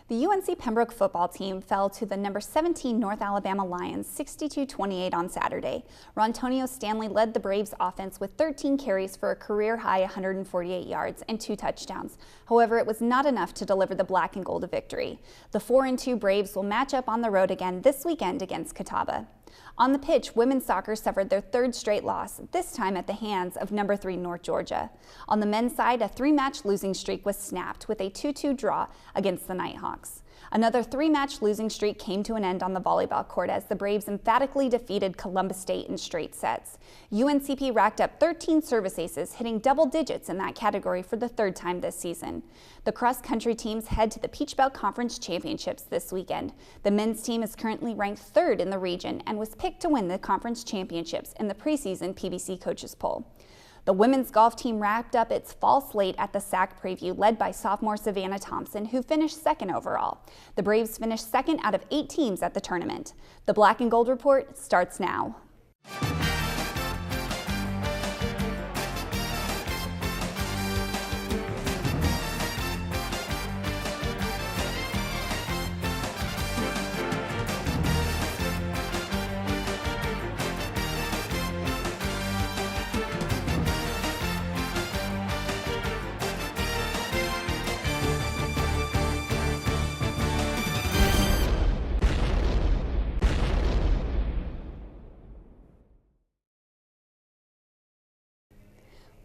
The UNC Pembroke football team fell to the number 17 North Alabama Lions 62-28 on Saturday. Rontonio Stanley led the Braves offense with 13 carries for a career-high 148 yards and 2 touchdowns. However, it was not enough to deliver the black and gold a victory. The 4-2 Braves will match up on the road again this weekend against Catawba. On the pitch, women's soccer suffered their third straight loss, this time at the hands of number 3 North Georgia. On the men's side, a 3-match losing streak was snapped with a 2-2 draw against the Nighthawks. Another 3-match losing streak came to an end on the volleyball court as the Braves emphatically defeated Columbus State in straight sets. UNCP racked up 13 service aces, hitting double digits in that category for the third time this season. The cross-country teams head to the Peach Belt Conference Championships this weekend. The men's team is currently ranked 3rd in the region and was picked to win the conference championships in the preseason PBC coaches poll. The women's golf team wrapped up its fall slate at the SAC preview, led by sophomore Savannah Thompson, who finished 2nd overall. The Braves finished 2nd out of 8 teams at the tournament. The Black and Gold Report starts now.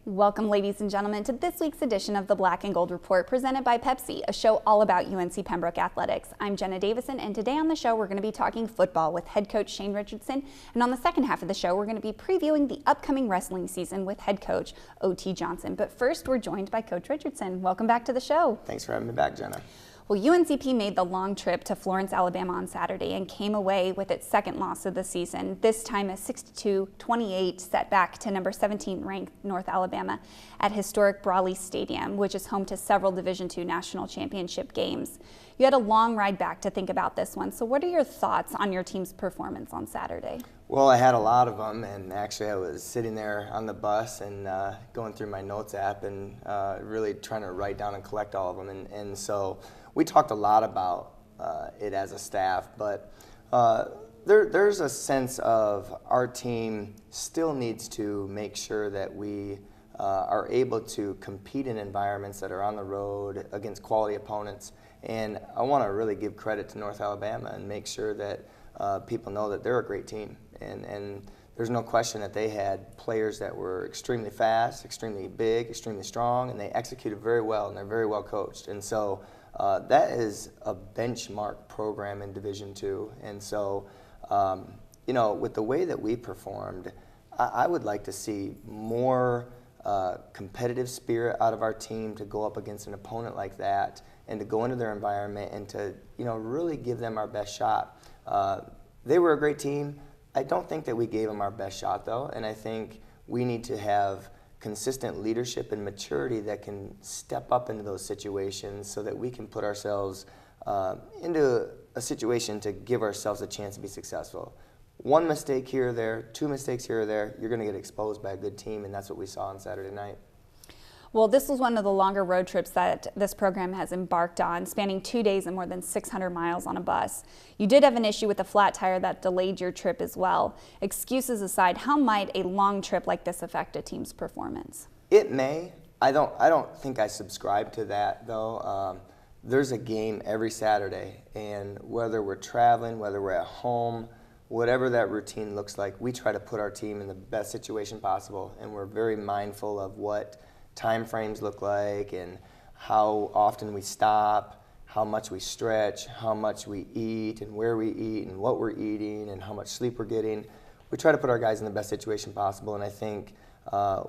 Welcome, ladies and gentlemen, to this week's edition of the Black and Gold Report, presented by Pepsi, a show all about UNC Pembroke athletics. I'm Jenna Davison, and today on the show we're going to be talking football with head coach Shane Richardson, and on the second half of the show we're going to be previewing the upcoming wrestling season with head coach O.T. Johnson. But first, we're joined by Coach Richardson. Welcome back to the show. Thanks for having me back, Jenna. Well, UNCP made the long trip to Florence, Alabama on Saturday and came away with its 2nd loss of the season, this time a 62-28 setback to number 17 ranked North Alabama at historic Brawley Stadium, which is home to several Division II national championship games. You had a long ride back to think about this one, so what are your thoughts on your team's performance on Saturday? Well, I had a lot of them, and actually I was sitting there on the bus and going through my notes app and really trying to write down and collect all of them, and so we talked a lot about it as a staff, but there's a sense of our team still needs to make sure that we are able to compete in environments that are on the road against quality opponents. And I want to really give credit to North Alabama and make sure that people know that they're a great team. And there's no question that they had players that were extremely fast, extremely big, extremely strong, and they executed very well, and they're very well coached. And so that is a benchmark program in Division II. And so, you know, with the way that we performed, I would like to see more competitive spirit out of our team to go up against an opponent like that and to go into their environment and to, you know, really give them our best shot. They were a great team. I don't think that we gave them our best shot, though, and I think we need to have consistent leadership and maturity that can step up into those situations so that we can put ourselves into a situation to give ourselves a chance to be successful. One mistake here or there, 2 mistakes here or there, you're going to get exposed by a good team, and that's what we saw on Saturday night. Well, this was one of the longer road trips that this program has embarked on, spanning 2 days and more than 600 miles on a bus. You did have an issue with a flat tire that delayed your trip as well. Excuses aside, how might a long trip like this affect a team's performance? It may. I don't think I subscribe to that, though. There's a game every Saturday, and whether we're traveling, whether we're at home, whatever that routine looks like, we try to put our team in the best situation possible, and we're very mindful of what time frames look like and how often we stop, how much we stretch, how much we eat and where we eat and what we're eating and how much sleep we're getting. We try to put our guys in the best situation possible, and I think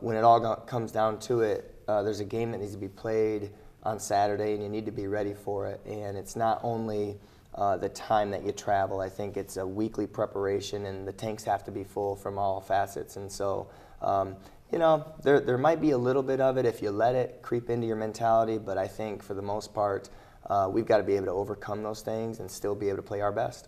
when it all comes down to it, there's a game that needs to be played on Saturday and you need to be ready for it. And it's not only the time that you travel. I think it's a weekly preparation, and the tanks have to be full from all facets. And so you know, there might be a little bit of it if you let it creep into your mentality, but I think for the most part, we've got to be able to overcome those things and still be able to play our best.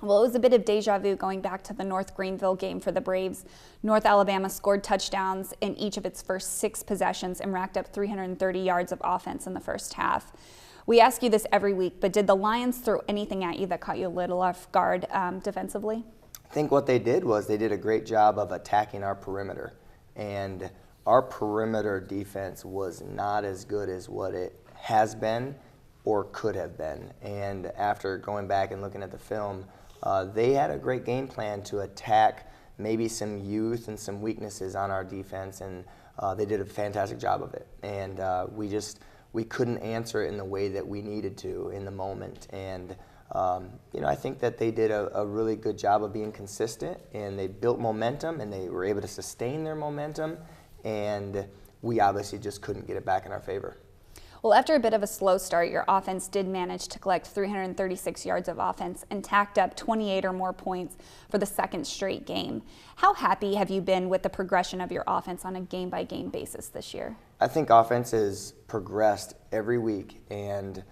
Well, it was a bit of deja vu going back to the North Greenville game for the Braves. North Alabama scored touchdowns in each of its first 6 possessions and racked up 330 yards of offense in the first half. We ask you this every week, but did the Lions throw anything at you that caught you a little off guard defensively? I think what they did was they did a great job of attacking our perimeter. And our perimeter defense was not as good as what it has been or could have been. And after going back and looking at the film, they had a great game plan to attack maybe some youth and some weaknesses on our defense, and they did a fantastic job of it. And we couldn't answer it in the way that we needed to in the moment. And I think that they did a really good job of being consistent, and they built momentum, and they were able to sustain their momentum, and we obviously just couldn't get it back in our favor. Well, after a bit of a slow start, your offense did manage to collect 336 yards of offense and tacked up 28 or more points for the second straight game. How happy have you been with the progression of your offense on a game-by-game basis this year? I think offense has progressed every week, and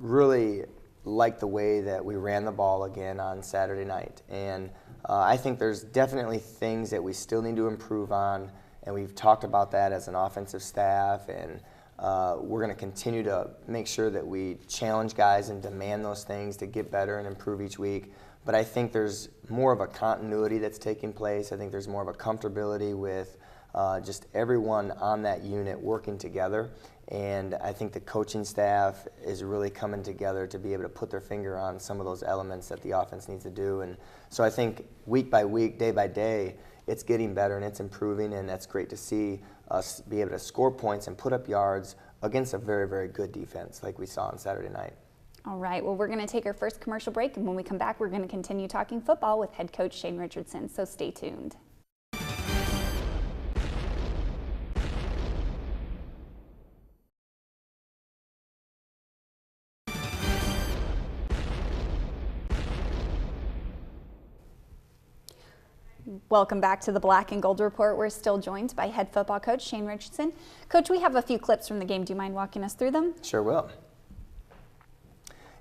really like the way that we ran the ball again on Saturday night. And I think there's definitely things that we still need to improve on, and we've talked about that as an offensive staff, and we're going to continue to make sure that we challenge guys and demand those things to get better and improve each week. But I think there's more of a continuity that's taking place. I think there's more of a comfortability with just everyone on that unit working together. And I think the coaching staff is really coming together to be able to put their finger on some of those elements that the offense needs to do. And so I think week by week, day by day, it's getting better and it's improving, and that's great to see us be able to score points and put up yards against a very, very good defense like we saw on Saturday night. All right, well, we're going to take our first commercial break, and when we come back, we're going to continue talking football with head coach Shane Richardson, so stay tuned. Welcome back to the Black and Gold Report. We're still joined by head football coach Shane Richardson. Coach, we have a few clips from the game. Do you mind walking us through them? Sure will.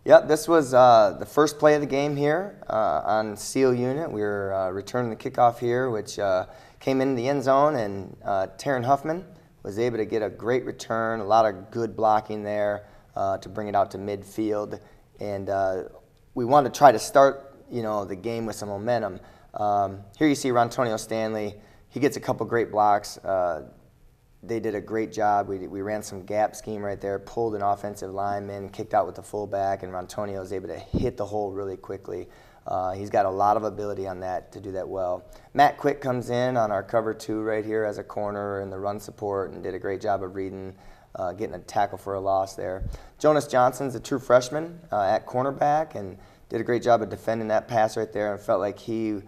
Yep, this was the first play of the game here on Seal Unit. We were returning the kickoff here, which came into the end zone, and Taryn Huffman was able to get a great return, a lot of good blocking there to bring it out to midfield. And we wanted to try to start, the game with some momentum. Here you see Rontonio Stanley. He gets a couple great blocks. They did a great job. We ran some gap scheme right there, pulled an offensive lineman, kicked out with the fullback, and Rontonio was able to hit the hole really quickly. He's got a lot of ability on that to do that well. Matt Quick comes in on our cover 2 right here as a corner in the run support and did a great job of reading, getting a tackle for a loss there. Jonas Johnson's a true freshman at cornerback and did a great job of defending that pass right there, and felt like he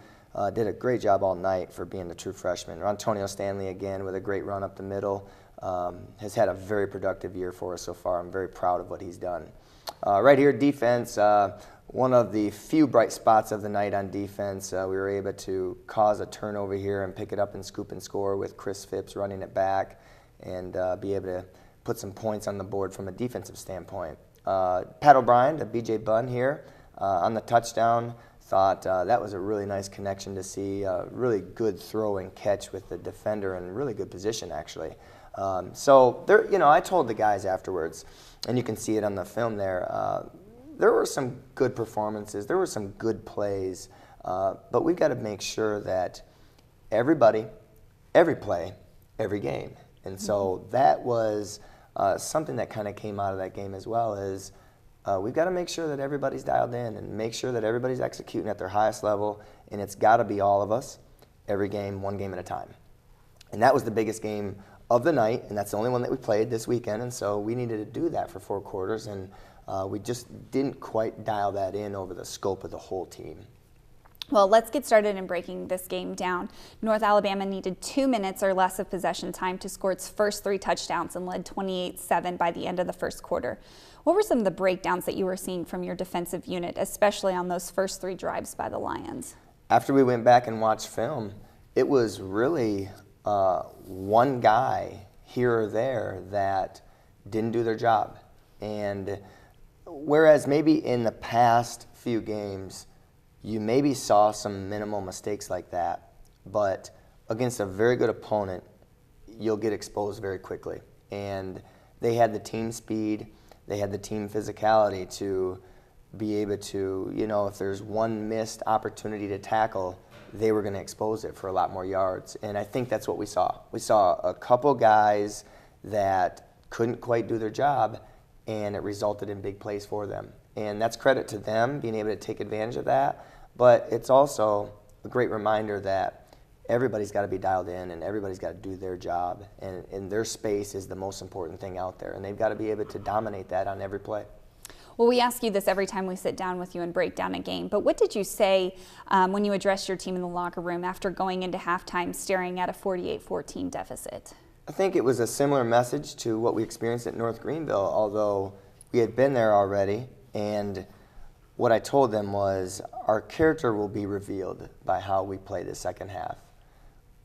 did a great job all night for being the true freshman. Rontonio Stanley, again, with a great run up the middle, has had a very productive year for us so far. I'm very proud of what he's done. Right here, defense, one of the few bright spots of the night on defense. We were able to cause a turnover here and pick it up and scoop and score with Chris Phipps running it back, and be able to put some points on the board from a defensive standpoint. Pat O'Brien to B.J. Bunn here on the touchdown. Thought that was a really nice connection to see, really good throw and catch with the defender in really good position, actually. So there, I told the guys afterwards, and you can see it on the film there, there were some good performances, there were some good plays, but we've got to make sure that everybody, every play, every game. And so that was something that kind of came out of that game as well, is we've got to make sure that everybody's dialed in and make sure that everybody's executing at their highest level, and it's got to be all of us, every game, one game at a time. And that was the biggest game of the night, and that's the only one that we played this weekend, and so we needed to do that for 4 quarters, and we just didn't quite dial that in over the scope of the whole team. Well, let's get started in breaking this game down. North Alabama needed 2 minutes or less of possession time to score its first 3 touchdowns and led 28-7 by the end of the first quarter. What were some of the breakdowns that you were seeing from your defensive unit, especially on those first 3 drives by the Lions? After we went back and watched film, it was really one guy here or there that didn't do their job. And whereas maybe in the past few games, you maybe saw some minimal mistakes like that, but against a very good opponent, you'll get exposed very quickly. And they had the team speed, They had the team physicality to be able to, if there's one missed opportunity to tackle, they were going to expose it for a lot more yards. And I think that's what we saw. We saw a couple guys that couldn't quite do their job, and it resulted in big plays for them. And that's credit to them being able to take advantage of that. But it's also a great reminder that everybody's got to be dialed in and everybody's got to do their job. And their space is the most important thing out there. And they've got to be able to dominate that on every play. Well, we ask you this every time we sit down with you and break down a game, but what did you say when you addressed your team in the locker room after going into halftime staring at a 48-14 deficit? I think it was a similar message to what we experienced at North Greenville, although we had been there already. And what I told them was our character will be revealed by how we play the second half.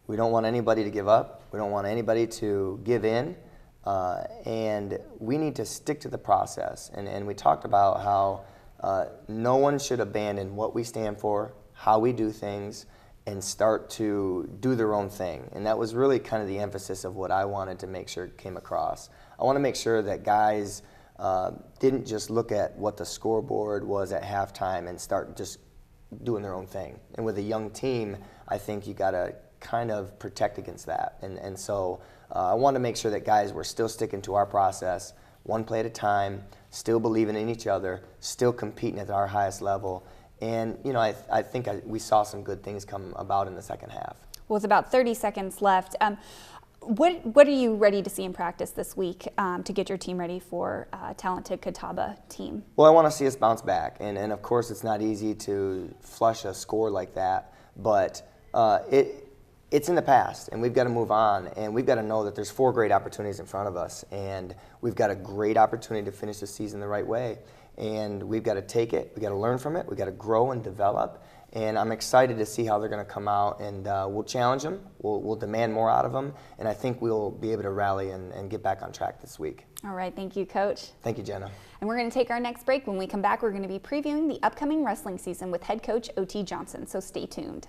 We don't want anybody to give up. We don't want anybody to give in. And we need to stick to the process. And we talked about how no one should abandon what we stand for, how we do things, and start to do their own thing. And that was really kind of the emphasis of what I wanted to make sure came across. I want to make sure that guys didn't just look at what the scoreboard was at halftime and start just doing their own thing. And with a young team, I think you got to kind of protect against that. And so I want to make sure that guys were still sticking to our process, one play at a time, still believing in each other, still competing at our highest level. And, I think we saw some good things come about in the second half. Well, it's about 30 seconds left. What are you ready to see in practice this week to get your team ready for a talented Catawba team? Well, I want to see us bounce back. And of course, it's not easy to flush a score like that. But it's in the past, and we've got to move on. And we've got to know that there's 4 great opportunities in front of us. And we've got a great opportunity to finish the season the right way. And we've got to take it, we've got to learn from it, we've got to grow and develop. And I'm excited to see how they're going to come out, and we'll challenge them, we'll demand more out of them, and I think we'll be able to rally and get back on track this week. All right, thank you, Coach. Thank you, Jenna. And we're going to take our next break. When we come back, we're going to be previewing the upcoming wrestling season with head coach O.T. Johnson, so stay tuned.